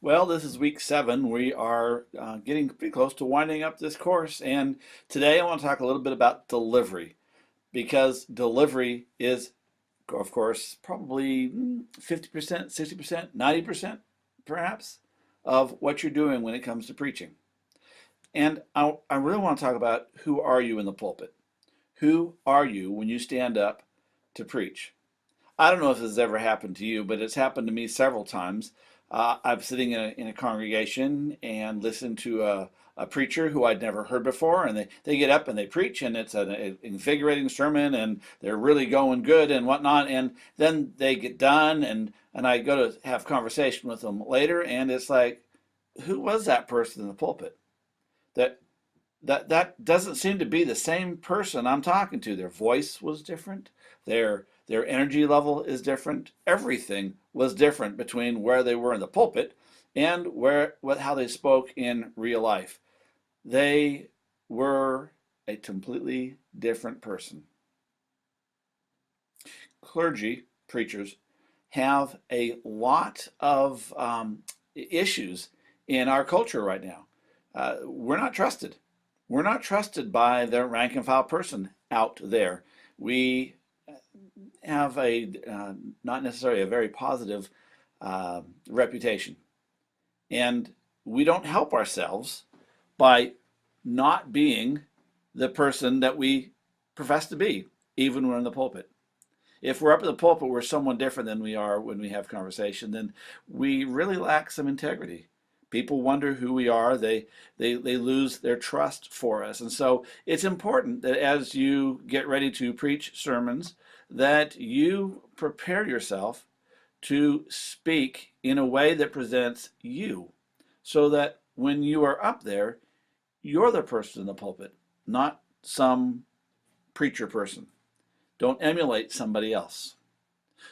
Well, this is week 7. We are getting pretty close to winding up this course. And today I want to talk a little bit about delivery because delivery is, of course, probably 50%, 60%, 90% perhaps of what you're doing when it comes to preaching. And I really want to talk about who are you in the pulpit? Who are you when you stand up to preach? I don't know if this has ever happened to you, but it's happened to me several times. I'm sitting in a congregation and listen to a preacher who I'd never heard before, and they get up and they preach, and it's an invigorating sermon, and they're really going good and whatnot. And then they get done, and I go to have conversation with them later, and it's like, who was that person in the pulpit? That that doesn't seem to be the same person I'm talking to. Their voice was different. Their energy level is different. Everything was different between where they were in the pulpit and how they spoke in real life. They were a completely different person. Clergy, preachers, have a lot of issues in our culture right now. We're not trusted. We're not trusted by the rank and file person out there. We have not necessarily a very positive reputation. And we don't help ourselves by not being the person that we profess to be, even when in the pulpit. If we're up in the pulpit, we're someone different than we are when we have conversation, then we really lack some integrity. People wonder who we are. They lose their trust for us. And so it's important that as you get ready to preach sermons, that you prepare yourself to speak in a way that presents you, so that when you are up there, you're the person in the pulpit, not some preacher person. Don't emulate somebody else.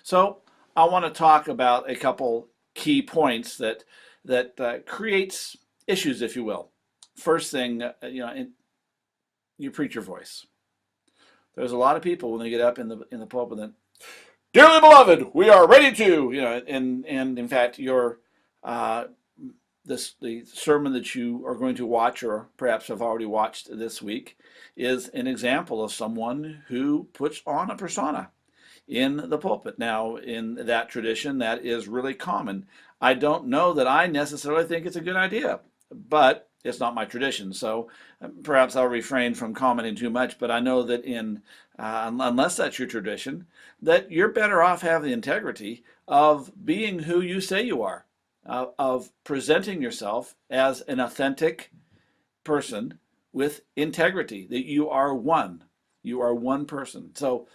So I want to talk about a couple key points that creates issues, if you will. First thing, you preach your voice. There's a lot of people when they get up in the pulpit that, dearly beloved, we are ready to, and in fact, the sermon that you are going to watch, or perhaps have already watched this week, is an example of someone who puts on a persona in the pulpit. Now, in that tradition, that is really common. I don't know that I necessarily think it's a good idea, but it's not my tradition, so perhaps I'll refrain from commenting too much. But I know that unless that's your tradition, that you're better off having the integrity of being who you say you are, of presenting yourself as an authentic person with integrity, that you are one person. So,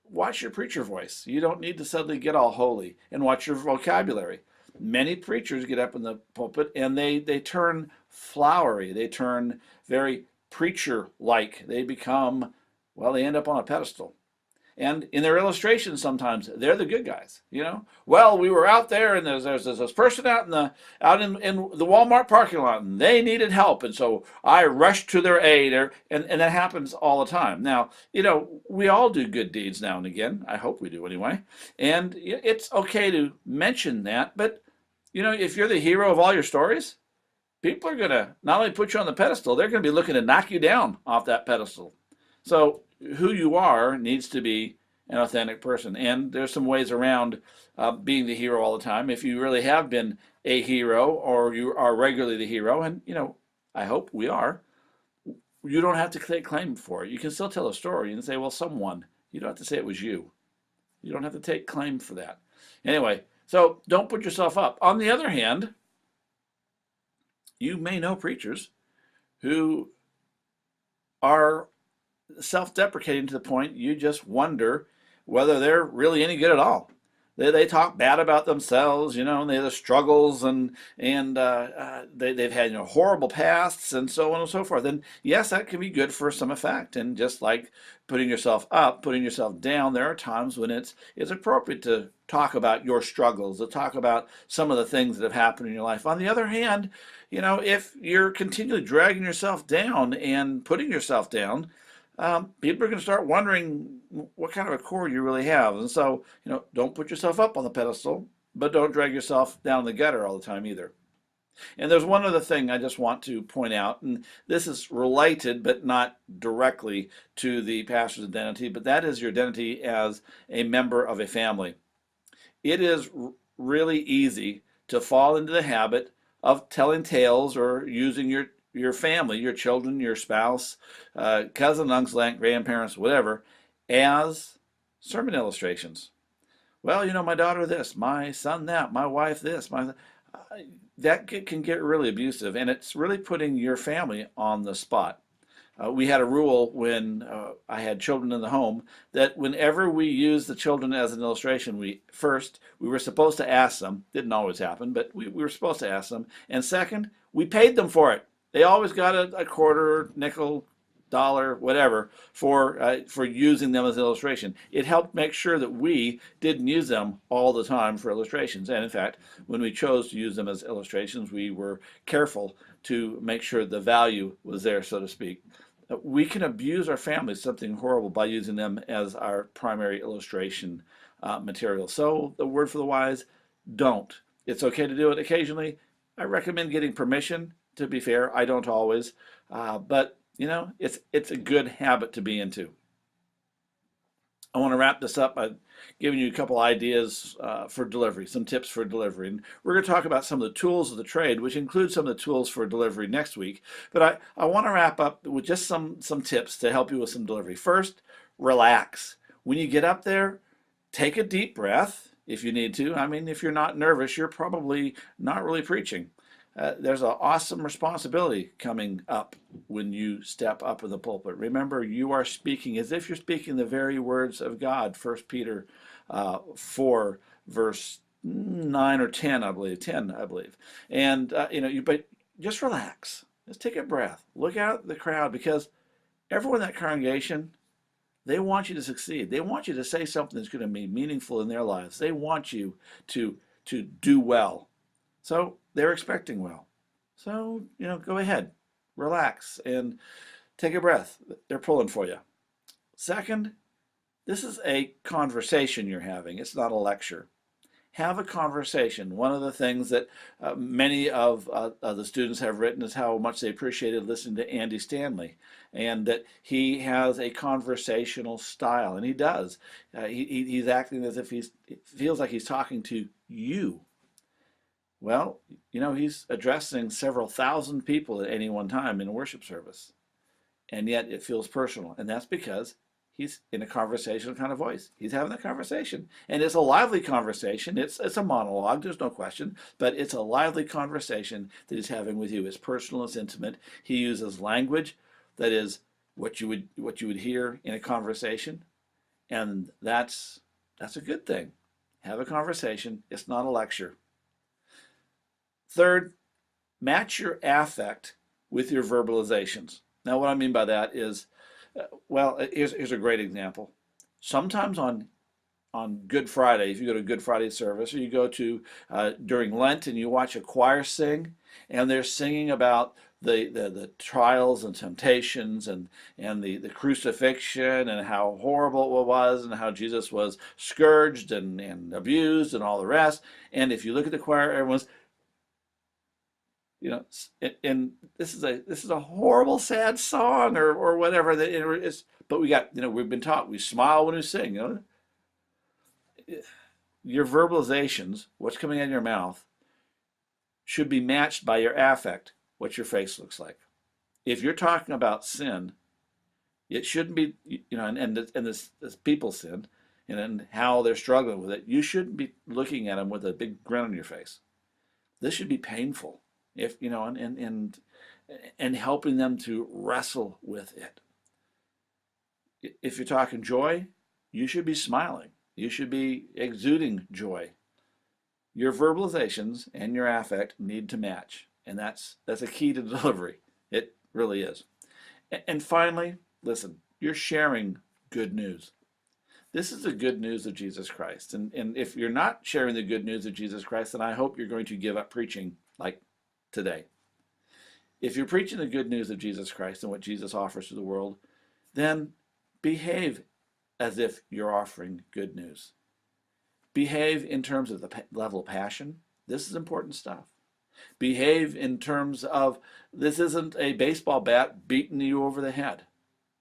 watch your preacher voice. You don't need to suddenly get all holy, and watch your vocabulary. Many preachers get up in the pulpit and they turn flowery. They turn very preacher-like. They become, well, they end up on a pedestal. And in their illustrations, sometimes they're the good guys. Well, we were out there, and there's this person out in the Walmart parking lot, and they needed help, and so I rushed to their aid. And that happens all the time. Now, we all do good deeds now and again. I hope we do anyway. And it's okay to mention that, but if you're the hero of all your stories, people are gonna not only put you on the pedestal, they're gonna be looking to knock you down off that pedestal. So who you are needs to be an authentic person. And there's some ways around being the hero all the time. If you really have been a hero, or you are regularly the hero, and I hope we are, you don't have to take claim for it. You can still tell a story and say, well, someone. You don't have to say it was you. You don't have to take claim for that. Anyway, so don't put yourself up. On the other hand, you may know preachers who are self-deprecating to the point you just wonder whether they're really any good at all. They talk bad about themselves, and they have the struggles, and they've had horrible pasts, and so on and so forth. And yes, that can be good for some effect. And just like putting yourself up, putting yourself down, there are times when it's appropriate to talk about your struggles, to talk about some of the things that have happened in your life. On the other hand, if you're continually dragging yourself down and putting yourself down, people are going to start wondering what kind of a core you really have. And so, don't put yourself up on the pedestal. but don't drag yourself down the gutter all the time either. And there's one other thing I just want to point out, and this is related but not directly to the pastor's identity, but that is your identity as a member of a family. It is really easy to fall into the habit of telling tales or using your family, your children, your spouse, cousin, uncle, aunt, grandparents, whatever, as sermon illustrations. Well, my daughter this, my son that, my wife this, that can get really abusive, and it's really putting your family on the spot. We had a rule when I had children in the home that whenever we used the children as an illustration, we were supposed to ask them. Didn't always happen, but we were supposed to ask them. And second, we paid them for it. They always got a quarter, nickel, dollar, whatever, for using them as an illustration. It helped make sure that we didn't use them all the time for illustrations. And in fact, when we chose to use them as illustrations, we were careful to make sure the value was there, so to speak. We can abuse our families something horrible by using them as our primary illustration material. So the word for the wise, don't. It's okay to do it occasionally. I recommend getting permission. To be fair, I don't always, but it's a good habit to be into. I want to wrap this up by giving you a couple ideas for delivery, some tips for delivery. And we're going to talk about some of the tools of the trade, which include some of the tools for delivery next week. But I want to wrap up with just some tips to help you with some delivery. First, relax. When you get up there, take a deep breath if you need to. I mean, if you're not nervous, you're probably not really preaching. There's an awesome responsibility coming up when you step up in the pulpit. Remember, you are speaking as if you're speaking the very words of God. 1 Peter 4, verse 9 or 10, I believe. 10, I believe. And, but just relax. Just take a breath. Look out at the crowd, because everyone in that congregation, they want you to succeed. They want you to say something that's going to be meaningful in their lives. They want you to do well. So they're expecting well. So, go ahead, relax, and take a breath. They're pulling for you. Second, this is a conversation you're having. It's not a lecture. Have a conversation. One of the things that many of the students have written is how much they appreciated listening to Andy Stanley, and that he has a conversational style, and he does. He's acting as if it feels like he's talking to you. Well, he's addressing several thousand people at any one time in a worship service, and yet it feels personal, and that's because he's in a conversational kind of voice. He's having a conversation, and it's a lively conversation. It's a monologue, there's no question, but it's a lively conversation that he's having with you. It's personal, it's intimate. He uses language that is what you would hear in a conversation, and that's a good thing. Have a conversation. It's not a lecture. Third, match your affect with your verbalizations. Now, what I mean by that is, here's a great example. Sometimes on Good Friday, if you go to Good Friday service, or you go to during Lent and you watch a choir sing, and they're singing about the trials and temptations and the crucifixion and how horrible it was and how Jesus was scourged and abused and all the rest. And if you look at the choir, everyone's, and this is a horrible, sad song or whatever that it is. But we've been taught we smile when we sing. Your verbalizations, what's coming out of your mouth, should be matched by your affect, what your face looks like. If you're talking about sin, it shouldn't be, and this people sin, and how they're struggling with it. You shouldn't be looking at them with a big grin on your face. This should be painful. If and helping them to wrestle with it. If you're talking joy, you should be smiling. You should be exuding joy. Your verbalizations and your affect need to match, and that's a key to delivery. It really is. And finally, listen, you're sharing good news. This is the good news of Jesus Christ. And if you're not sharing the good news of Jesus Christ, then I hope you're going to give up preaching like today. If you're preaching the good news of Jesus Christ and what Jesus offers to the world, then behave as if you're offering good news. Behave in terms of the level of passion. This is important stuff. Behave in terms of this isn't a baseball bat beating you over the head.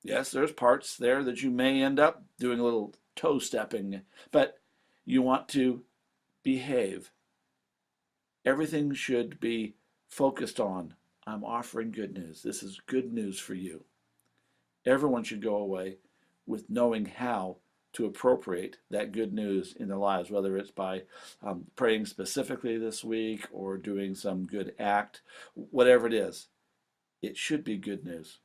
Yes, there's parts there that you may end up doing a little toe stepping, but you want to behave. Everything should be focused on, I'm offering good news. This is good news for you. Everyone should go away with knowing how to appropriate that good news in their lives, whether it's by praying specifically this week or doing some good act, whatever it is. It should be good news.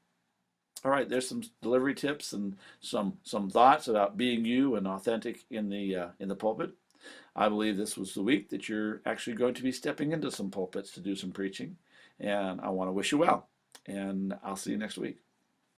All right, there's some delivery tips and some thoughts about being you and authentic in the pulpit. I believe this was the week that you're actually going to be stepping into some pulpits to do some preaching, and I want to wish you well, and I'll see you next week.